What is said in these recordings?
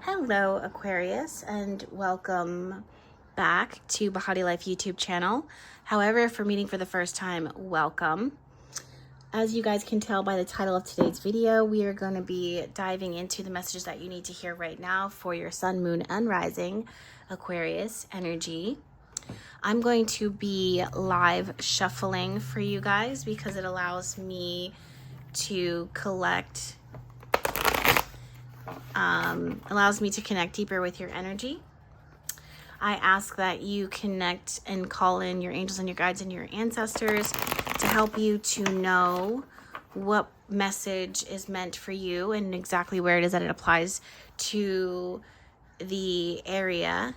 Hello, Aquarius, and welcome back to BehatiLife YouTube channel. However, if you're meeting for the first time, welcome. As you guys can tell by the title of today's video, we are going to be diving into the messages that you need to hear right now for your sun, moon, and rising Aquarius energy. I'm going to be live shuffling for you guys because it allows me to collect allows me to connect deeper with your energy. I ask that you connect and call in your angels and your guides and your ancestors to help you to know what message is meant for you and exactly where it is that it applies to the area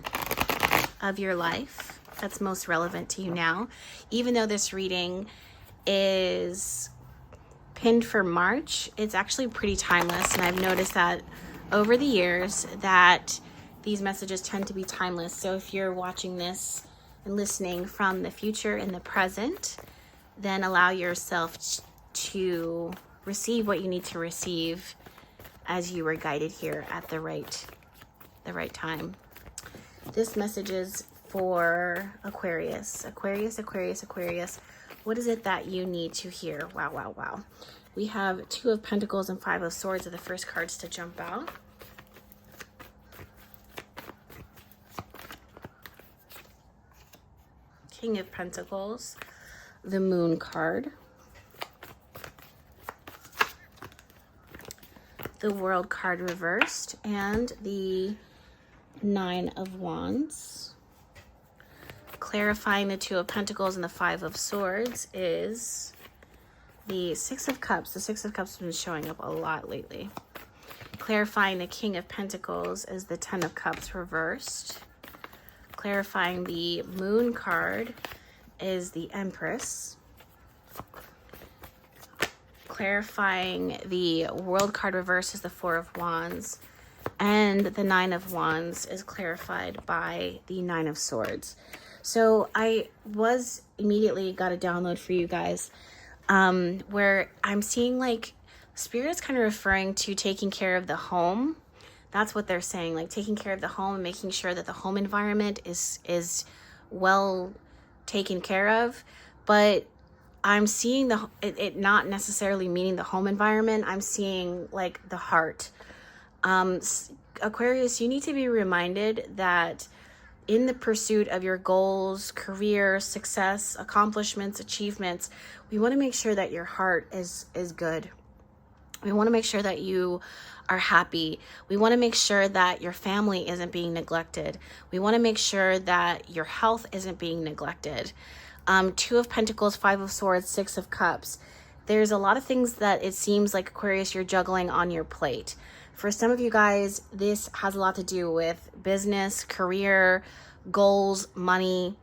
of your life that's most relevant to you now. Even though this reading is pinned for March, it's actually pretty timeless, and I've noticed that over the years that these messages tend to be timeless. So if you're watching this and listening from the future and the present, then allow yourself to receive what you need to receive as you were guided here at the right time. This message is for Aquarius. Aquarius. What is it that you need to hear? Wow. We have Two of Pentacles and Five of Swords are the first cards to jump out. King of Pentacles, the Moon card, the World card reversed, and the Nine of Wands. Clarifying the Two of Pentacles and the Five of Swords is the Six of Cups. The Six of Cups has been showing up a lot lately. Clarifying the King of Pentacles is the Ten of Cups reversed. Clarifying the Moon card is the Empress. Clarifying the World card reversed is the Four of Wands. And the Nine of Wands is clarified by the Nine of Swords. So I was immediately got a download for you guys where I'm seeing like Spirit is kind of referring to taking care of the home. That's what they're saying, like taking care of the home and making sure that the home environment is well taken care of. But I'm seeing it not necessarily meaning the home environment. I'm seeing like the heart. Aquarius, you need to be reminded that in the pursuit of your goals, career, success, accomplishments, achievements, we want to make sure that your heart is good. We want to make sure that you are happy. We want to make sure that your family isn't being neglected. We want to make sure that your health isn't being neglected. Two of Pentacles, Five of Swords, Six of Cups. There's a lot of things that it seems like, Aquarius, you're juggling on your plate. For some of you guys, this has a lot to do with business, career, goals, money,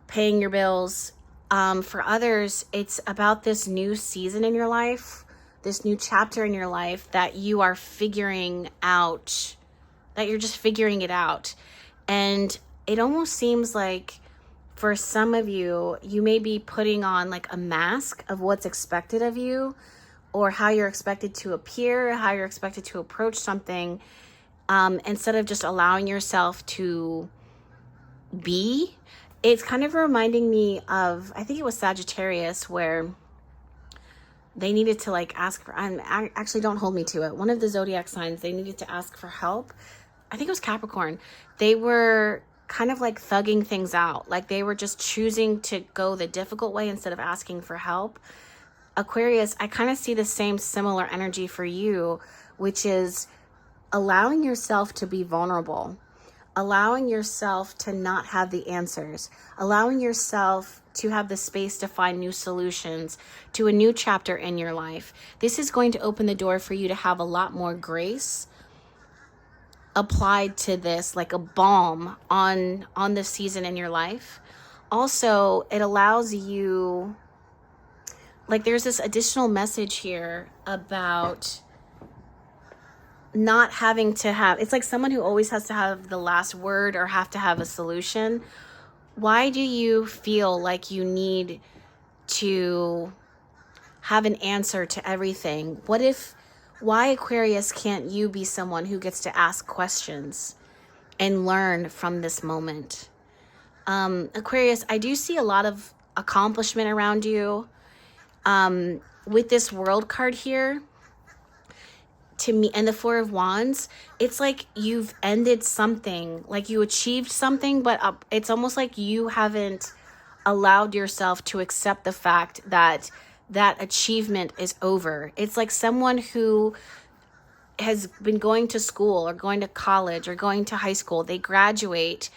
paying your bills. For others, it's about this new season in your life, this new chapter in your life that you are figuring out, that you're just figuring it out. And it almost seems like for some of you, you may be putting on like a mask of what's expected of you, or how you're expected to appear, how you're expected to approach something, instead of just allowing yourself to be. It's kind of reminding me of, I think it was Sagittarius, where they needed to like ask for, actually don't hold me to it, one of the zodiac signs, they needed to ask for help. I think it was Capricorn. They were kind of like thugging things out. Like they were just choosing to go the difficult way instead of asking for help. Aquarius, I kind of see the same similar energy for you, which is allowing yourself to be vulnerable, allowing yourself to not have the answers, allowing yourself to have the space to find new solutions to a new chapter in your life. This is going to open the door for you to have a lot more grace applied to this, like a balm on this season in your life. Also, it allows you, like there's this additional message here about not having to have, it's like someone who always has to have the last word or have to have a solution. Why do you feel like you need to have an answer to everything? What if Why, Aquarius, can't you be someone who gets to ask questions and learn from this moment? Aquarius, I do see a lot of accomplishment around you. With this World card here, to me, and the Four of Wands, it's like you've ended something, like you achieved something, but it's almost like you haven't allowed yourself to accept the fact that that achievement is over. It's like someone who has been going to school or going to college or going to high school, they graduate,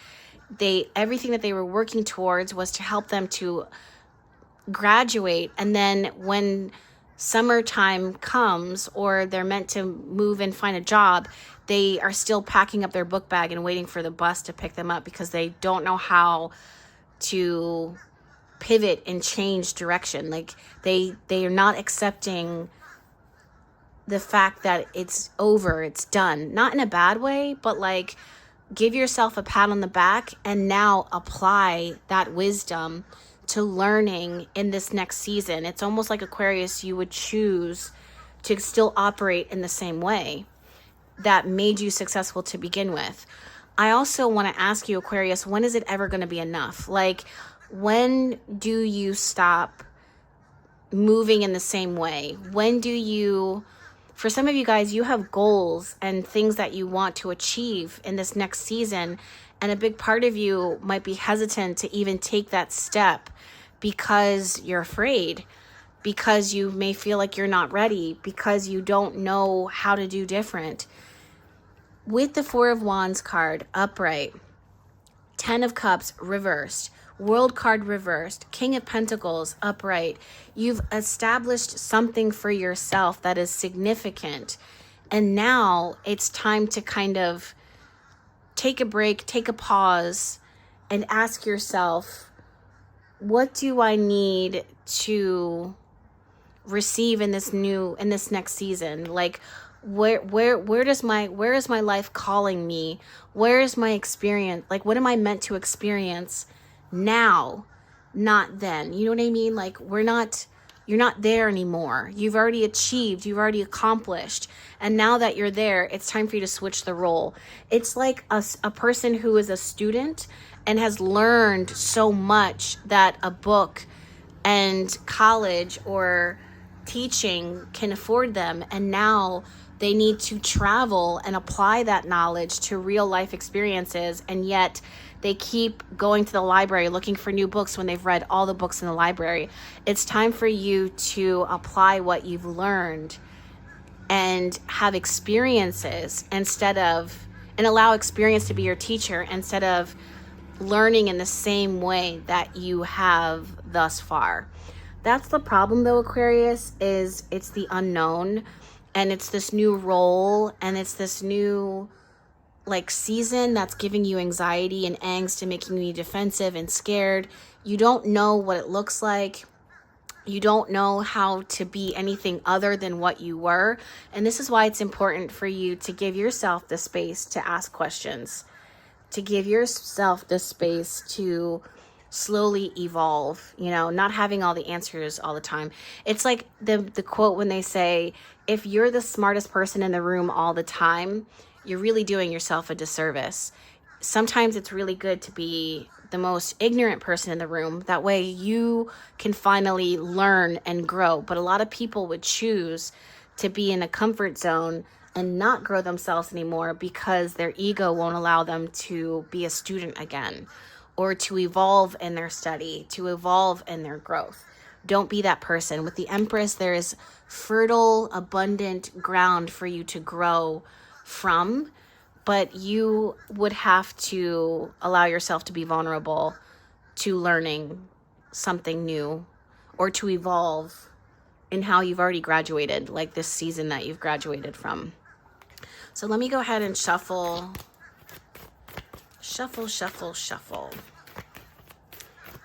everything that they were working towards was to help them to graduate, and then when summertime comes or they're meant to move and find a job, they are still packing up their book bag and waiting for the bus to pick them up because they don't know how to pivot and change direction. Like they are not accepting the fact that it's over, it's done. Not in a bad way, but like give yourself a pat on the back and now apply that wisdom to learning in this next season. It's almost like, Aquarius, you would choose to still operate in the same way that made you successful to begin with. I also want to ask you, Aquarius, when is it ever going to be enough? Like, when do you stop moving in the same way? When do you, for some of you guys, you have goals and things that you want to achieve in this next season, and a big part of you might be hesitant to even take that step because you're afraid, because you may feel like you're not ready, because you don't know how to do different. With the Four of Wands card upright, 10 of Cups reversed, World card reversed, King of Pentacles upright, you've established something for yourself that is significant. And now it's time to kind of take a break, take a pause, and ask yourself, what do I need to receive in this next season? Like, where is my life calling me? Where is my experience? Like, what am I meant to experience now, not then? You know what I mean? Like, you're not there anymore. You've already achieved, you've already accomplished. And now that you're there, it's time for you to switch the role. It's like a person who is a student and has learned so much that a book and college or teaching can afford them. And now they need to travel and apply that knowledge to real life experiences. And yet they keep going to the library looking for new books when they've read all the books in the library. It's time for you to apply what you've learned and have experiences and allow experience to be your teacher instead of learning in the same way that you have thus far. That's the problem though, Aquarius, is it's the unknown, and it's this new role, and it's this new season that's giving you anxiety and angst and making you defensive and scared. You don't know what it looks like. You don't know how to be anything other than what you were. And this is why it's important for you to give yourself the space to ask questions, to give yourself the space to slowly evolve, not having all the answers all the time. It's like the quote when they say, if you're the smartest person in the room all the time, you're really doing yourself a disservice. Sometimes it's really good to be the most ignorant person in the room. That way you can finally learn and grow. But a lot of people would choose to be in a comfort zone and not grow themselves anymore because their ego won't allow them to be a student again, or to evolve in their study, to evolve in their growth. Don't be that person. With the Empress, there is fertile, abundant ground for you to grow from, but you would have to allow yourself to be vulnerable to learning something new, or to evolve in how you've already graduated, like this season that you've graduated from. So let me go ahead and shuffle,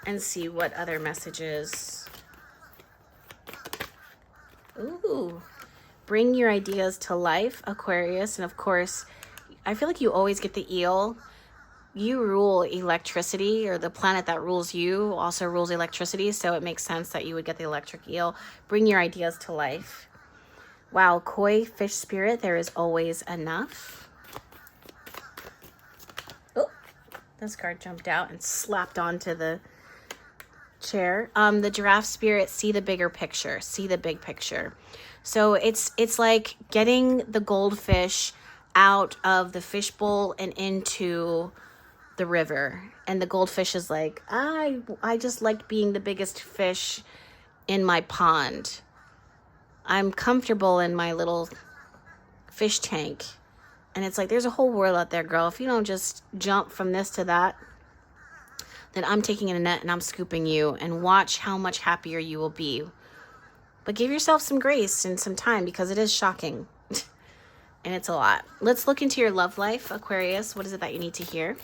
and see what other messages. Ooh, bring your ideas to life, Aquarius. And of course, I feel like you always get the eel. You rule electricity, or the planet that rules you also rules electricity. So it makes sense that you would get the electric eel. Bring your ideas to life. Wow, koi fish spirit, there is always enough. Oh, this card jumped out and slapped onto the chair. The giraffe spirit, see the bigger picture, see the big picture. So it's like getting the goldfish out of the fishbowl and into the river. And the goldfish is like, I just like being the biggest fish in my pond. I'm comfortable in my little fish tank. And it's like, there's a whole world out there, girl. If you don't just jump from this to that, then I'm taking in a net and I'm scooping you, and watch how much happier you will be. But give yourself some grace and some time, because it is shocking and it's a lot. Let's look into your love life, Aquarius. What is it that you need to hear?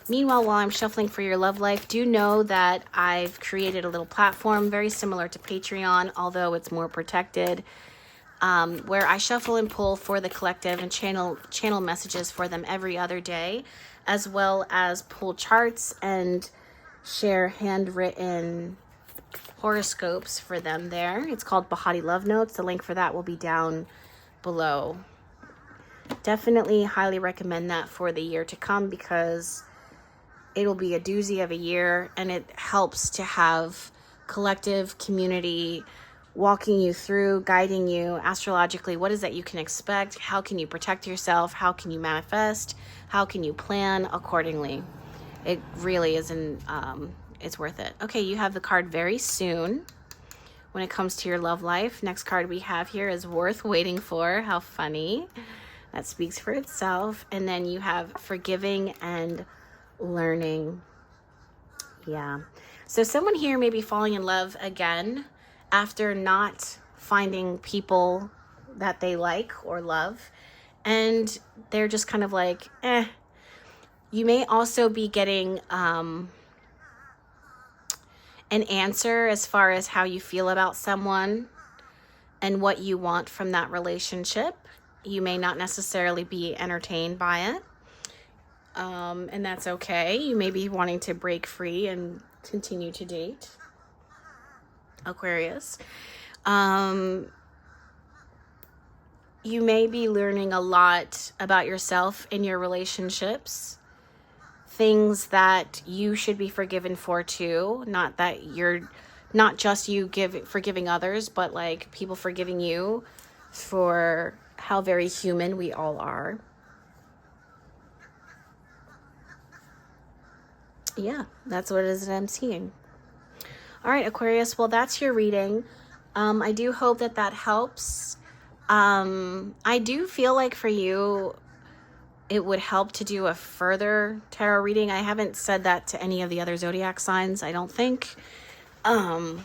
Meanwhile, while I'm shuffling for your love life, do know that I've created a little platform very similar to Patreon, although it's more protected, where I shuffle and pull for the collective and channel messages for them every other day, as well as pull charts and share handwritten horoscopes for them there. It's called BehatiLove Notes. The link for that will be down below. Definitely highly recommend that for the year to come, because it'll be a doozy of a year, and it helps to have collective community walking you through, guiding you astrologically. What is that you can expect? How can you protect yourself? How can you manifest? How can you plan accordingly? It really is it's worth it. Okay, you have the card very soon when it comes to your love life. Next card we have here is worth waiting for. How funny. That speaks for itself. And then you have forgiving and learning. Yeah. So someone here may be falling in love again after not finding people that they like or love. And they're just kind of like, eh. You may also be getting an answer as far as how you feel about someone and what you want from that relationship. You may not necessarily be entertained by it. And that's okay. You may be wanting to break free and continue to date, Aquarius. You may be learning a lot about yourself in your relationships. Things that you should be forgiven for too. Not that you're not just you forgiving others, but like people forgiving you for how very human we all are. Yeah, that's what it is that I'm seeing. All right, Aquarius, well, that's your reading. I do hope that that helps. I do feel like for you, it would help to do a further tarot reading. I haven't said that to any of the other zodiac signs, I don't think. My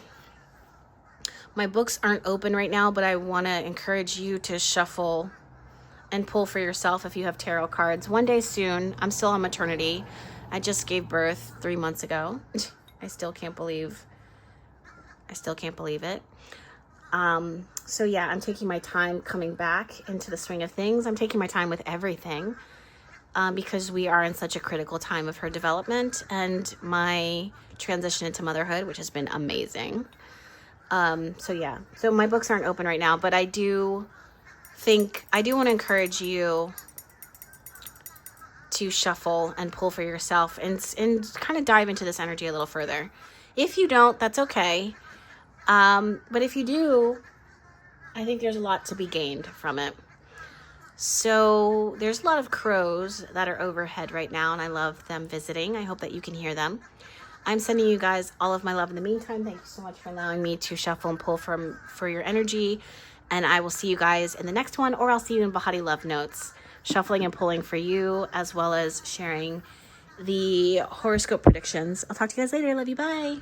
books aren't open right now, but I want to encourage you to shuffle and pull for yourself if you have tarot cards. One day soon. I'm still on maternity. I just gave birth 3 months ago. I still can't believe it. So yeah, I'm taking my time coming back into the swing of things. I'm taking my time with everything, because we are in such a critical time of her development and my transition into motherhood, which has been amazing. So yeah, so my books aren't open right now, but I do want to encourage you to shuffle and pull for yourself and kind of dive into this energy a little further. If you don't, that's okay. But if you do, I think there's a lot to be gained from it. So there's a lot of crows that are overhead right now, and I love them visiting. I hope that you can hear them. I'm sending you guys all of my love in the meantime. Thank you so much for allowing me to shuffle and pull for your energy. And I will see you guys in the next one, or I'll see you in BehatiLove Notes, shuffling and pulling for you, as well as sharing the horoscope predictions. I'll talk to you guys later. Love you. Bye.